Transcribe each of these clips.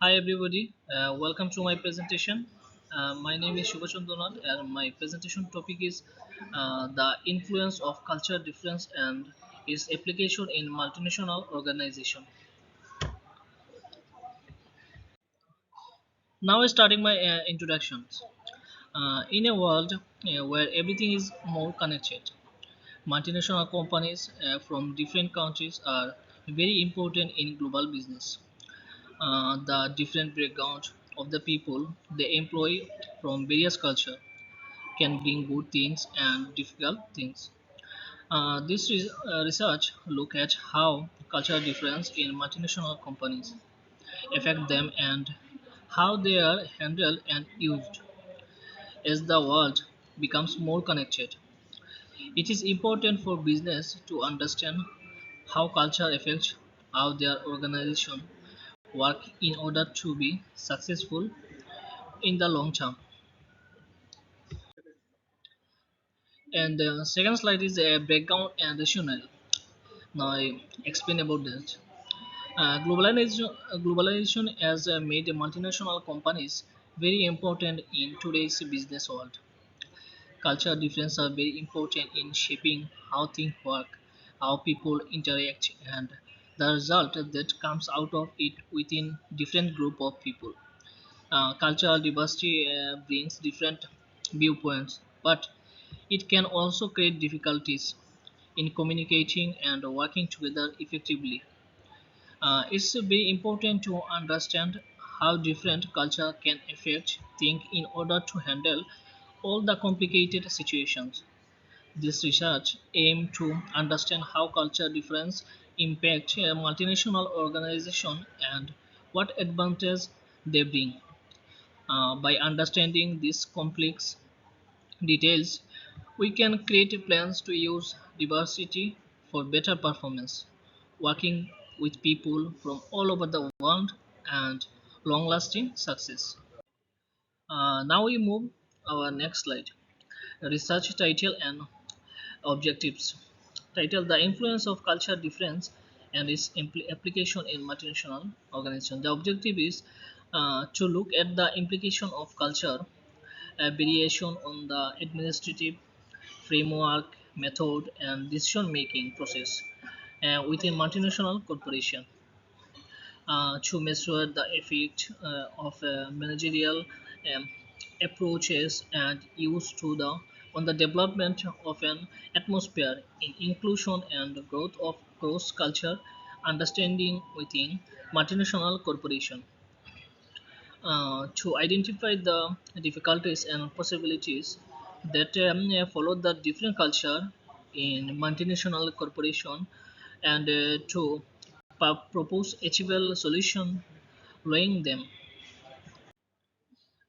Hi everybody, welcome to my presentation. My name is Shubhachandranat and my presentation topic is the influence of culture difference and its application in multinational organization. Now starting my introductions. In a world where everything is more connected, multinational companies from different countries are very important in global business. The different background of the people they employ from various cultures can bring good things and difficult things. This research look at how cultural difference in multinational companies affect them and how they are handled and used. As the world becomes more connected, it is important for business to understand how culture affects how their organization work in order to be successful in the long term. And the second slide is a breakdown and rationale. Now I explain about that. Globalization has made multinational companies very important in today's business world. Cultural differences are very important in shaping how things work, how people interact, and the result that comes out of it within different group of people. Cultural diversity brings different viewpoints, but it can also create difficulties in communicating and working together effectively. It's very important to understand how different culture can affect things in order to handle all the complicated situations. This research aims to understand how culture difference impact a multinational organization and what advantage they bring. By understanding these complex details, we can create plans to use diversity for better performance, working with people from all over the world and long-lasting success. Now we move our next slide. Research title and objectives. Title: The influence of culture difference and its application in multinational organization. The objective is to look at the implication of culture variation on the administrative framework, method, and decision-making process within multinational corporation to measure the effect of managerial um, approaches and use to the on the development of an atmosphere in inclusion and growth of cross culture understanding within multinational corporation to identify the difficulties and possibilities that follow the different culture in multinational corporation and to propose achievable solution following them.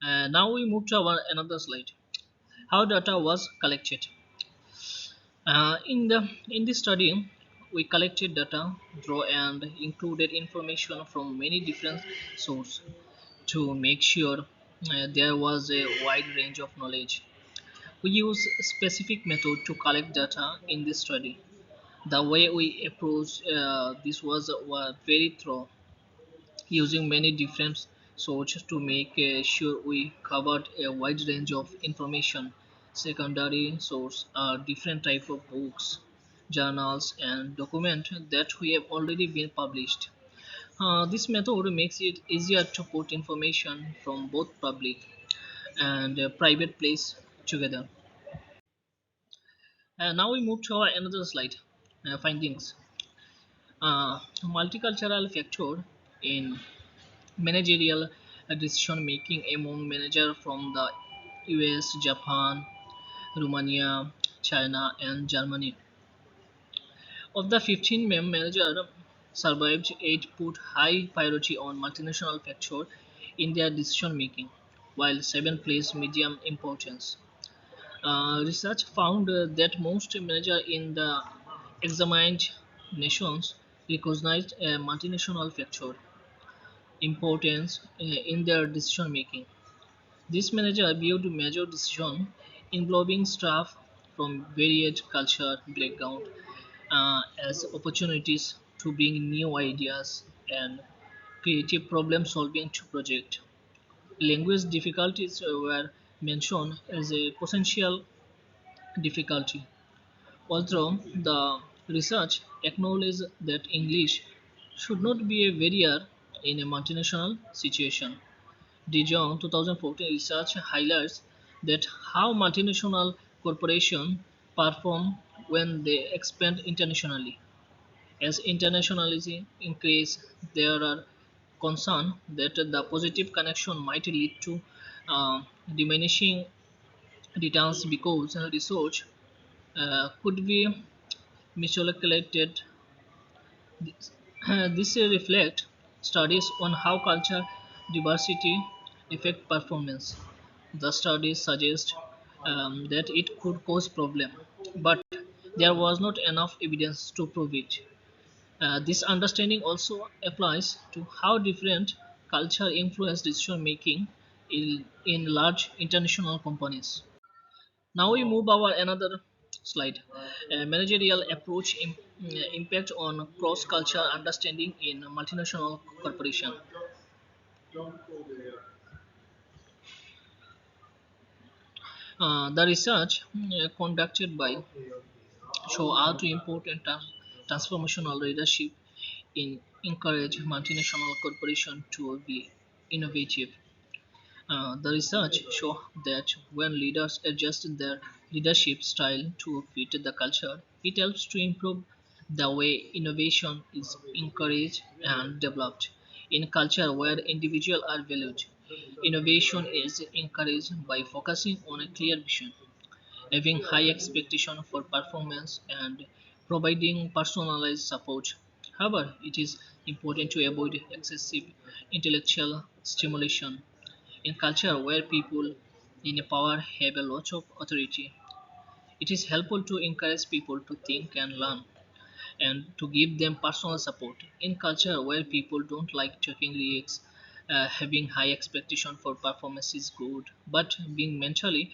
Now we move to our another slide. How data was collected. In this study, we collected data, draw and included information from many different sources to make sure there was a wide range of knowledge. We use specific method to collect data in this study. The way we approached this was very thorough, using many different sources to make sure we covered a wide range of information. Secondary sources are different type of books, journals, and documents that we have already been published. This method makes it easier to put information from both public and private place together. Now we move to our another slide. Findings. Multicultural factor in managerial decision making among managers from the US, Japan, Romania, China, and Germany. Of the 15 managers survived, 8 put high priority on multinational factor in their decision making, while 7 placed medium importance. Research found that most managers in the examined nations recognized a multinational factor importance in their decision making. This manager viewed major decisions involving staff from varied culture background as opportunities to bring new ideas and creative problem solving to project. Language difficulties were mentioned as a potential difficulty, although the research acknowledges that English should not be a barrier in a multinational situation. De Jong 2014 research highlights that how multinational corporations perform when they expand internationally. As internationalism increases, there are concerns that the positive connection might lead to uh, diminishing returns because research could be misallocated. This reflects studies on how culture diversity affect performance. The studies suggest that it could cause problem, but there was not enough evidence to prove it. This understanding also applies to how different culture influence decision making in large international companies. Now we move our another slide. Managerial approach impact on cross-culture understanding in multinational corporation. The research conducted by show how to important transformational leadership in encourage multinational corporation to be innovative. The research shows that when leaders adjust their leadership style to fit the culture, it helps to improve the way innovation is encouraged and developed. In culture where individuals are valued, innovation is encouraged by focusing on a clear vision, having high expectation for performance and providing personalized support. However, it is important to avoid excessive intellectual stimulation in culture where people in power have a lot of authority. It is helpful to encourage people to think and learn and to give them personal support. In culture where people don't like taking risks, having high expectation for performance is good, but being mentally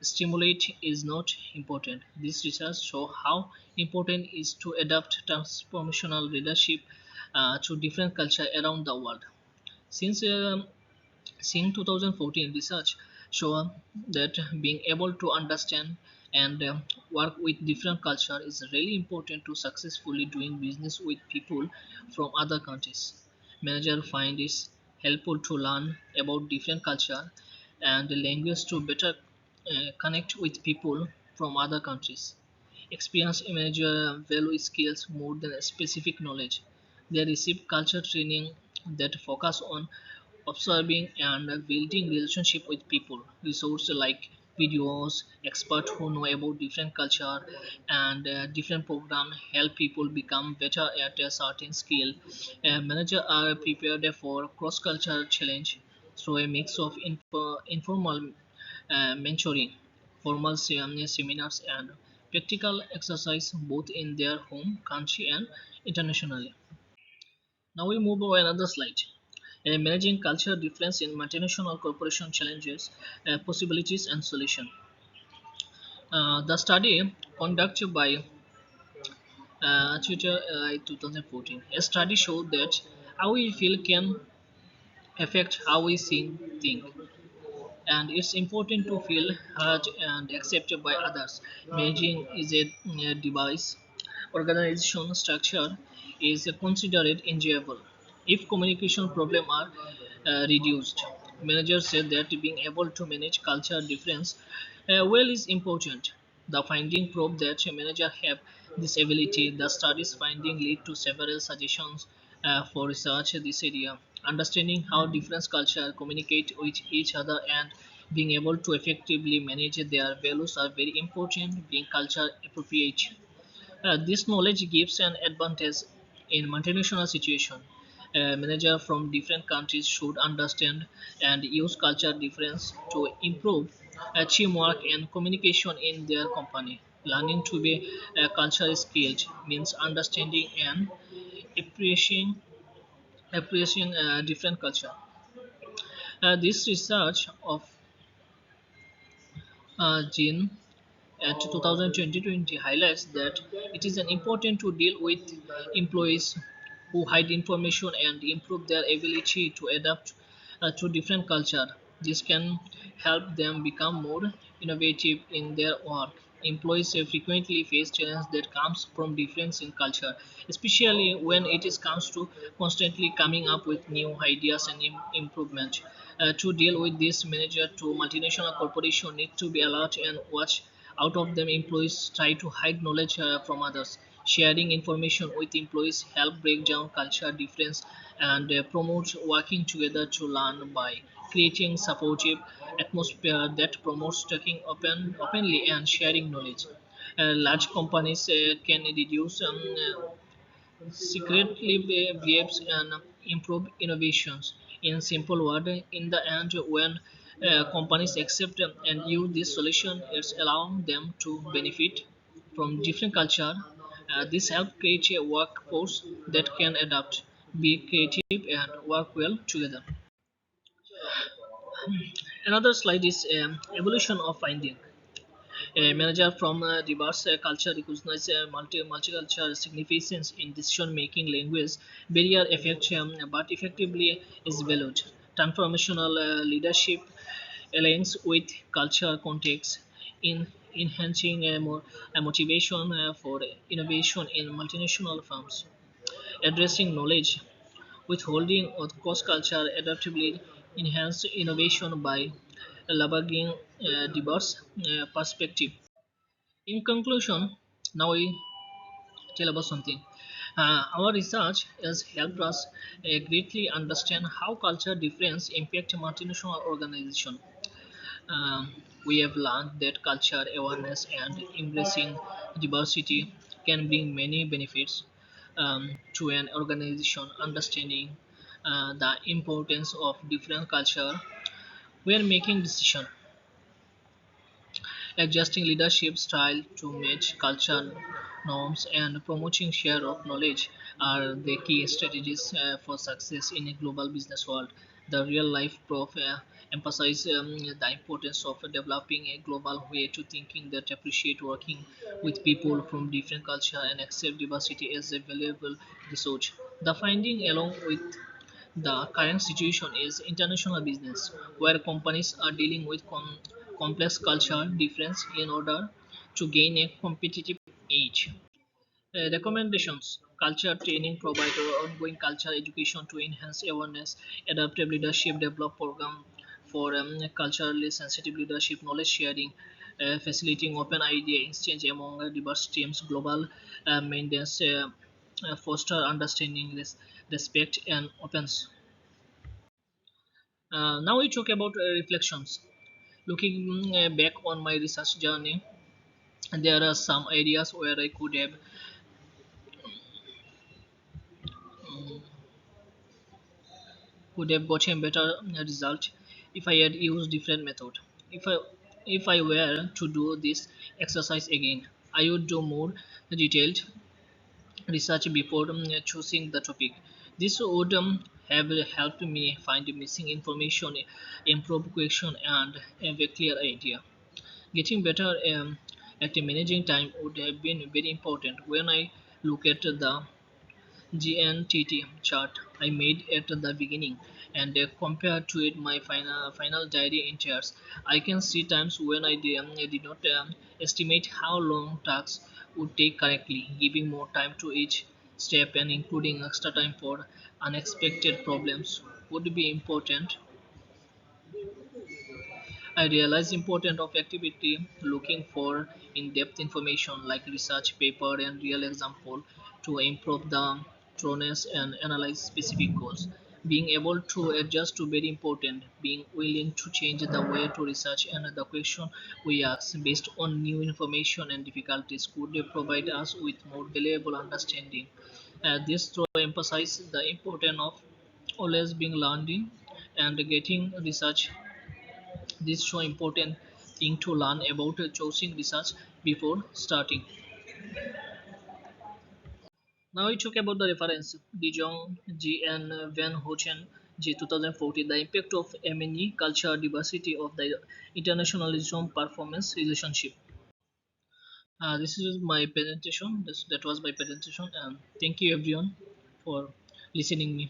stimulated is not important. This research show how important it is to adapt transformational leadership to different culture around the world. Since Seeing 2014 research show that being able to understand and work with different culture is really important to successfully doing business with people from other countries. Manager find it helpful to learn about different culture and language to better connect with people from other countries. Experienced manager value skills more than specific knowledge. They receive culture training that focus on observing and building relationship with people. Resources like videos, experts who know about different culture and different program help people become better at a certain skill. Managers are prepared for cross-cultural challenge through a mix of informal mentoring, formal seminars, and practical exercise both in their home country and internationally. Now we move over another slide. Managing cultural difference in multinational corporation challenges, possibilities and solution. The study conducted by Twitter 2014. A study showed that how we feel can affect how we think, and it's important to feel heard and accepted by others. Managing is a device. Organization structure is considered enjoyable if communication problems are reduced. Managers said that being able to manage culture difference well is important. The finding proved that managers have this ability. The study's finding lead to several suggestions for research in this area. Understanding how different cultures communicate with each other and being able to effectively manage their values are very important. Being culture appropriate. This knowledge gives an advantage in multinational situation. A manager from different countries should understand and use culture difference to improve teamwork and communication in their company. Learning to be culture skilled means understanding and appreciating different culture. This research of Jean at 2020 highlights that it is an important to deal with employees who hide information and improve their ability to adapt to different culture. This can help them become more innovative in their work. Employees frequently face challenges that comes from difference in culture, especially when it is comes to constantly coming up with new ideas and improvement. To deal with this, manager to multinational corporation need to be alert and watch out of them. Employees try to hide knowledge from others. Sharing information with employees help break down culture difference and promote working together to learn by creating supportive atmosphere that promotes talking openly and sharing knowledge. Large companies can reduce secretly behaves and improve innovations. In simple word, in the end, when companies accept and use this solution, it's allowing them to benefit from different culture. This helps create a workforce that can adapt, be creative, and work well together. Another slide is evolution of finding. A manager from a diverse culture recognizes multicultural significance in decision-making language barrier effect, but effectively is valued. Transformational leadership aligns with culture context in enhancing a motivation for innovation in multinational firms. Addressing knowledge withholding or cross-culture adaptability enhance innovation by leveraging diverse perspective. In conclusion, now we tell about something. Our research has helped us greatly understand how culture difference impact multinational organization. Um, we have learned that culture awareness and embracing diversity can bring many benefits to an organization. Understanding the importance of different culture when making decisions, adjusting leadership style to match culture norms, and promoting share of knowledge are the key strategies for success in a global business world. The real life prof emphasize the importance of developing a global way to thinking that appreciate working with people from different culture and accept diversity as a valuable resource. The finding along with the current situation is international business, where companies are dealing with complex cultural difference in order to gain a competitive edge. Recommendations: culture training, provide ongoing culture education to enhance awareness, adaptive leadership, develop program for culturally sensitive leadership, knowledge sharing, facilitating open idea exchange among diverse teams, global maintenance, foster understanding, respect, and openness. Now we talk about reflections. Looking back on my research journey, there are some areas where I could have gotten better result if I had used different method. If I if I were to do this exercise again, I would do more detailed research before choosing the topic. This would have helped me find missing information, improve question, and have a clear idea. Getting better at managing time would have been very important. When I look at the GNTT chart I made at the beginning and compare to it my final diary entries, I can see times when I did not estimate how long tasks would take correctly, giving more time to each step and including extra time for unexpected problems would be important. I realize importance of activity looking for in-depth information like research paper and real example to improve the thoroughness and analyze specific goals. Being able to adjust to very important. Being willing to change the way to research and the question we ask based on new information and difficulties could provide us with more valuable understanding. This through emphasize the importance of always being learning and getting research this so important thing to learn about choosing research before starting. Now we talk about the reference De Jong G and Van Hochen G 2014 the impact of MNE culture diversity of the internationalism performance relationship. This is my presentation. That was my presentation. And thank you everyone for listening me.